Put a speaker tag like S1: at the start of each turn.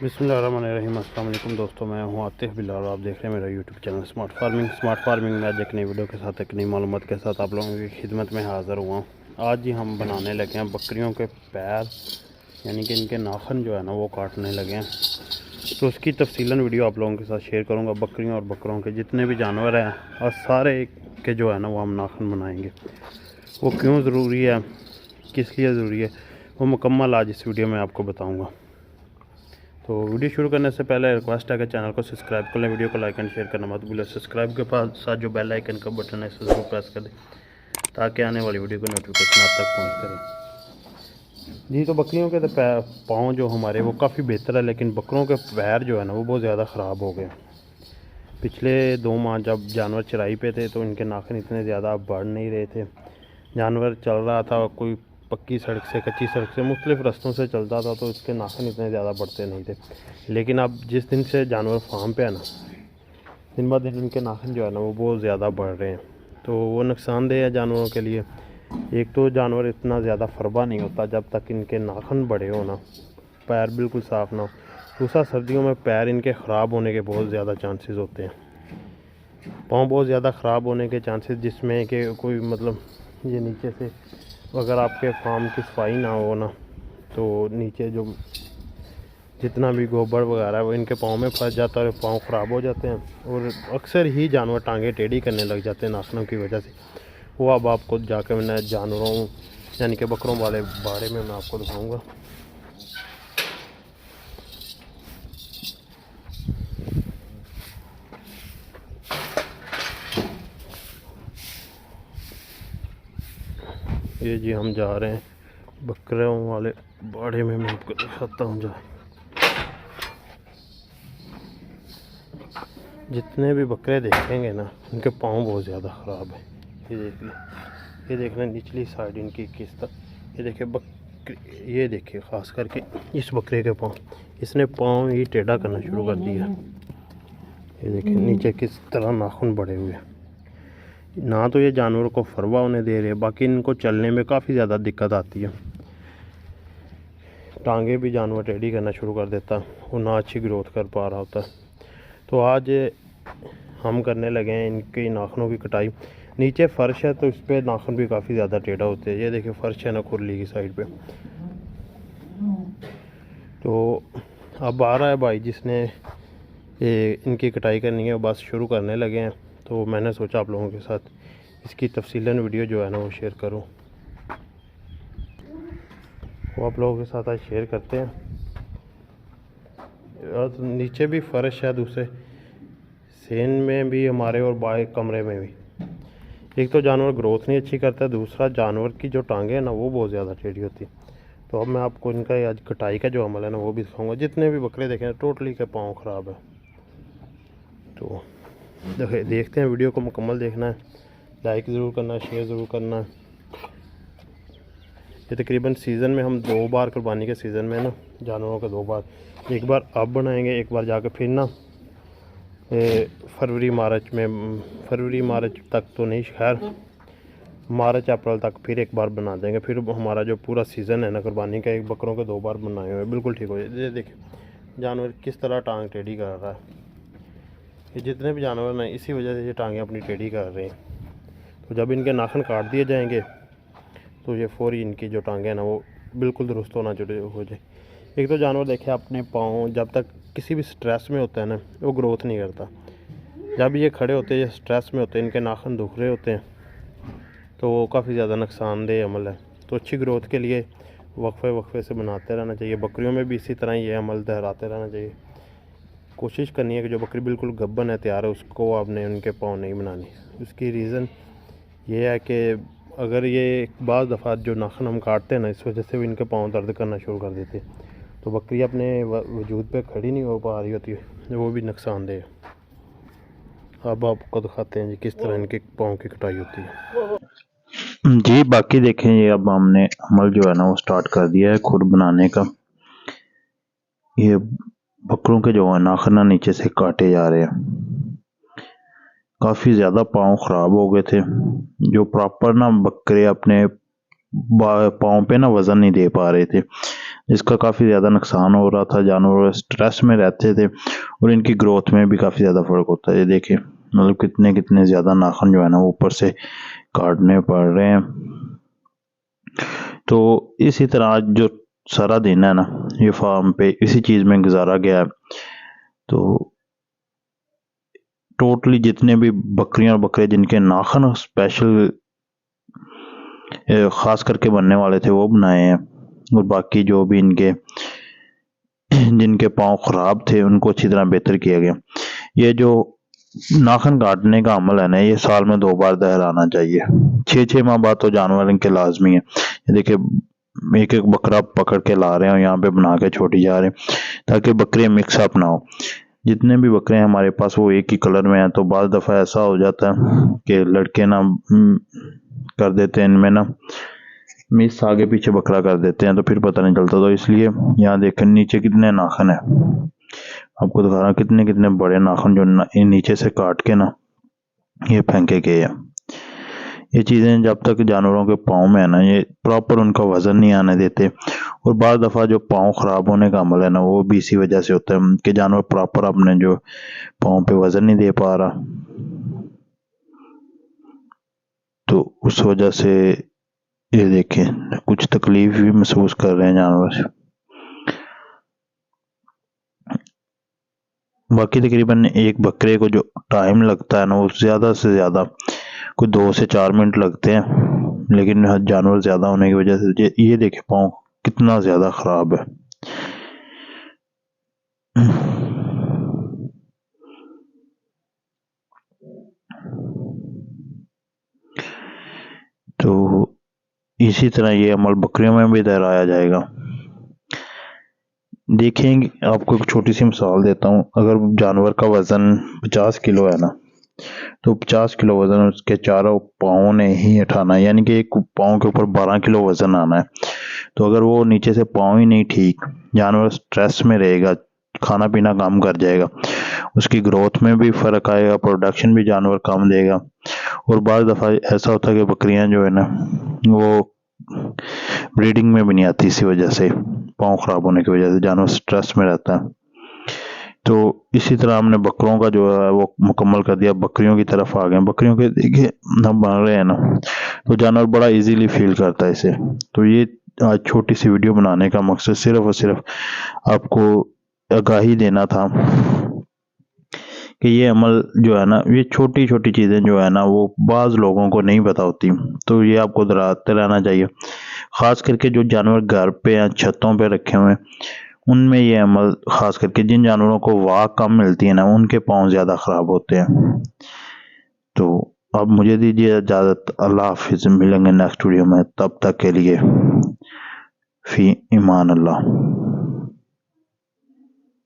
S1: बिस्मिल्लाहिर्रहमानिर्रहीम। अस्सलाम वालेकुम दोस्तों, मैं हूं आतिफ बिलाल। आप देख रहे हैं मेरा यूट्यूब चैनल स्मार्ट फार्मिंग में। आज एक नई वीडियो के साथ, एक नई मालूमात के साथ आप लोगों की खिदमत में हाज़िर हुआ हूं। आज ही हम बनाने लगे हैं बकरियों के पैर, यानी कि इनके नाखून जो है ना वो काटने लगे हैं। तो उसकी तफसीलन वीडियो आप लोगों के साथ शेयर करूँगा। बकरियों और बकरों के जितने भी जानवर हैं और सारे के जो है ना वो हम नाखून बनाएँगे। वो क्यों ज़रूरी है, किस लिए ज़रूरी है, वो मुकम्मल आज इस वीडियो में आपको बताऊँगा। तो वीडियो शुरू करने से पहले रिक्वेस्ट है कि चैनल को सब्सक्राइब कर लें, वीडियो को लाइक एंड शेयर करना मत भूलें। सब्सक्राइब के साथ जो बेल आइकन का बटन है इसे ज़रूर प्रेस कर दें ताकि आने वाली वीडियो की नोटिफिकेशन आप तक पहुंच करें। जी, तो बकरियों के तो पाँव जो हमारे वो काफ़ी बेहतर है, लेकिन बकरों के पैर जो है ना वो बहुत ज़्यादा ख़राब हो गए। पिछले 2 माह जब जानवर चराई पे थे तो इनके नाखून इतने ज़्यादा बढ़ नहीं रहे थे। जानवर चल रहा था, कोई पक्की सड़क से, कच्ची सड़क से, मुख्तलिफ़ रास्तों से चलता था, तो इसके नाखून इतने ज़्यादा बढ़ते नहीं थे। लेकिन अब जिस दिन से जानवर फार्म पे है ना, दिन ब दिन इनके नाखून जो है ना वो बहुत ज़्यादा बढ़ रहे हैं। तो वो नुकसानदेह है जानवरों के लिए। एक तो जानवर इतना ज़्यादा फरबा नहीं होता जब तक इनके नाखून बड़े हो ना, पैर बिल्कुल साफ़ ना हो। दूसरा, सर्दियों में पैर इनके ख़राब होने के बहुत ज़्यादा चांसेस होते हैं। पाँव बहुत ज़्यादा ख़राब होने के चांसेस, जिसमें कि कोई मतलब ये नीचे से अगर आपके फार्म की सफाई ना हो ना, तो नीचे जो जितना भी गोबर वगैरह है वो इनके पाँव में फंस जाता है और पाँव ख़राब हो जाते हैं। और अक्सर ही जानवर टांगे टेढ़ी करने लग जाते हैं नाखूनों की वजह से। वो अब आपको जाकर मैं जानवरों यानी कि बकरों वाले बारे में मैं आपको दिखाऊँगा। ये जी हम जा रहे हैं बकरों वाले बाड़े में, मैं आपको दिखाता हूँ। जितने भी बकरे देखेंगे ना उनके पाँव बहुत ज़्यादा ख़राब है। ये देख लें, ये देख लें निचली साइड इनकी किस तरह। ये देखिए बकरे, ये देखिए ख़ास करके इस बकरे के पाँव, इसने पाँव ही टेढ़ा करना शुरू कर दिया। ये देखिए नीचे किस तरह नाखून बढ़े हुए हैं। ना तो ये जानवरों को फरवा होने दे रहे, बाकी इनको चलने में काफ़ी ज़्यादा दिक्कत आती है। टांगे भी जानवर टेढ़ी करना शुरू कर देता वो, ना अच्छी ग्रोथ कर पा रहा होता। तो आज हम करने लगे हैं इनके नाखूनों की कटाई। नीचे फ़र्श है तो इस पर नाखून भी काफ़ी ज़्यादा टेढ़ा होते हैं। ये देखिए फ़र्श है ना खुरली की साइड पे। तो अब आ रहा है भाई जिसने इनकी कटाई करनी है, बस शुरू करने लगे हैं। तो मैंने सोचा आप लोगों के साथ इसकी तफसीलन वीडियो जो है ना वो शेयर करूँ। वो आप लोगों के साथ आज शेयर करते हैं। और नीचे भी फ़र्श है, दूसरे सेन में भी हमारे और बाहर कमरे में भी। एक तो जानवर ग्रोथ नहीं अच्छी करता है, दूसरा जानवर की जो टांगें हैं ना वो बहुत ज़्यादा टेढ़ी होती है। तो अब मैं आपको इनका आज कटाई का जो अमल है ना वो भी दिखाऊंगा। जितने भी बकरे देखें टोटली के पाँव ख़राब है। तो देखते हैं, वीडियो को मुकम्मल देखना है, लाइक ज़रूर करना है, शेयर ज़रूर करना है। ये तकरीबन सीज़न में हम 2 बार कुर्बानी के सीज़न में ना जानवरों के 2 बार, एक बार अब बनाएंगे, एक बार जाकर फिर ना फरवरी मार्च तक तो नहीं, खैर मार्च अप्रैल तक फिर एक बार बना देंगे। फिर हमारा जो पूरा सीज़न है ना कुर्बानी का, एक बकरों के 2 बार बनाए हुए बिल्कुल ठीक हो जाए। ये देखिए जानवर किस तरह टांग टेढ़ी कर रहा है। ये जितने भी जानवर ना इसी वजह से ये टांगें अपनी टेढ़ी कर रहे हैं। तो जब इनके नाखून काट दिए जाएंगे तो ये फौरी इनकी जो टांगें हैं ना वो बिल्कुल दुरुस्त होना हो जाए। एक तो जानवर देखे अपने पाँव जब तक किसी भी स्ट्रेस में होता है ना वो ग्रोथ नहीं करता। जब ये खड़े होते हैं या स्ट्रेस में होते हैं, इनके नाखून दुख रहे होते हैं, तो वो काफ़ी ज़्यादा नुकसानदेह अमल है। तो अच्छी ग्रोथ के लिए वक्फे से बनाते रहना चाहिए। बकरियों में भी इसी तरह ये अमल दोहराते रहना चाहिए। कोशिश करनी है कि जो बकरी बिल्कुल गब्बन है, तैयार है, उसको आपने उनके पाँव नहीं बनानी। उसकी रीज़न ये है कि अगर ये बाज़ दफ़ा जो नाखून हम काटते हैं ना, इस वजह से भी इनके पाँव दर्द करना शुरू कर देते हैं। तो बकरी अपने वजूद पे खड़ी नहीं हो पा रही होती है, वो भी नुकसानदेह है। अब आपको दिखाते हैं जी किस तरह इनके पाँव की कटाई होती है।
S2: जी, बाकी देखें ये अब हमने अमल जो है ना वो स्टार्ट कर दिया है खुर बनाने का। ये बकरों के जो है नाखून नीचे से काटे जा रहे हैं। काफ़ी ज़्यादा पाँव ख़राब हो गए थे। जो प्रॉपर ना बकरे अपने पाँव पे ना वज़न नहीं दे पा रहे थे। इसका काफ़ी ज़्यादा नुकसान हो रहा था, जानवर स्ट्रेस में रहते थे और इनकी ग्रोथ में भी काफ़ी ज़्यादा फ़र्क होता है। ये देखिए मतलब कितने कितने ज़्यादा नाखून जो है ना ऊपर से काटने पड़ रहे हैं। तो इसी तरह आज जो सारा दिन है ना ये फार्म पे इसी चीज़ में गुजारा गया है। तो टोटली जितने भी बकरियां और बकरे जिनके नाखून स्पेशल ख़ास करके बनने वाले थे वो बनाए हैं, और बाकी जो भी इनके जिनके पाँव ख़राब थे उनको अच्छी तरह बेहतर किया गया। ये जो नाखून काटने का अमल है ना ये साल में 2 बार दोहराना चाहिए। 6-6 माह बाद तो जानवर इनके लाजमी है। ये देखिए एक एक बकरा पकड़ के ला रहे हैं और यहाँ पे बना के छोड़ी जा रहे हैं ताकि बकरे मिक्सअप ना हो। जितने भी बकरे हैं हमारे पास वो एक ही कलर में हैं, तो बाज़ दफ़ा ऐसा हो जाता है कि लड़के ना कर देते हैं इनमें ना मिस आगे पीछे बकरा कर देते हैं, तो फिर पता नहीं चलता। तो इसलिए यहाँ देखें नीचे कितने नाखून है, आपको दिखा रहा हूँ कितने कितने बड़े नाखून जो नीचे से काट के ना ये फेंके गए हैं। ये चीज़ें जब तक जानवरों के पाँव में है ना ये प्रॉपर उनका वज़न नहीं आने देते, और बाज़ दफ़ा जो पाँव ख़राब होने का अमल है ना वो भी इसी वजह से होता है कि जानवर प्रॉपर अपने जो पाँव पे वज़न नहीं दे पा रहा, तो उस वजह से ये देखें कुछ तकलीफ भी महसूस कर रहे हैं जानवर। बाकी तकरीबन एक बकरे को जो टाइम लगता है ना वो ज़्यादा से ज़्यादा कोई 2 से 4 मिनट लगते हैं, लेकिन जानवर ज़्यादा होने की वजह से ये देखे पाँव कितना ज़्यादा ख़राब है। तो इसी तरह ये अमल बकरियों में भी दोहराया जाएगा। देखेंगे आपको एक छोटी सी मिसाल देता हूँ। अगर जानवर का वज़न 50 किलो है ना तो 50 किलो वज़न उसके चारों पाँव ने ही उठाना है, यानी कि एक पाँव के ऊपर 12 किलो वज़न आना है। तो अगर वो नीचे से पाँव ही नहीं ठीक, जानवर स्ट्रेस में रहेगा, खाना पीना कम कर जाएगा, उसकी ग्रोथ में भी फ़र्क आएगा, प्रोडक्शन भी जानवर कम देगा। और बाज़ दफ़ा ऐसा होता है कि बकरियां जो है ना वो ब्रीडिंग में भी नहीं आती, इसी वजह से पाँव ख़राब होने की वजह से जानवर स्ट्रेस में रहता है। तो इसी तरह हमने बकरों का जो है वो मुकम्मल कर दिया। बकरियों की तरफ आ गए। बकरियों के देखिए हम बन रहे हैं ना तो जानवर बड़ा इजीली फील करता है इसे। तो ये आज छोटी सी वीडियो बनाने का मकसद सिर्फ और सिर्फ आपको आगाही देना था कि ये अमल जो है ना ये छोटी छोटी चीज़ें जो है ना वो बाज़ लोगों को नहीं पता होती, तो ये आपको दोहराते रहना चाहिए। ख़ास करके जो जानवर घर पे या छतों पे रखे हुए हैं उनमें ये अमल, ख़ास करके जिन जानवरों को वाह कम मिलती है ना उनके पाँव ज़्यादा ख़राब होते हैं। तो अब मुझे दीजिए इजाज़त। अल्लाह हाफिज़। मिलेंगे नेक्स्ट वीडियो में, तब तक के लिए फ़ी ईमान अल्लाह।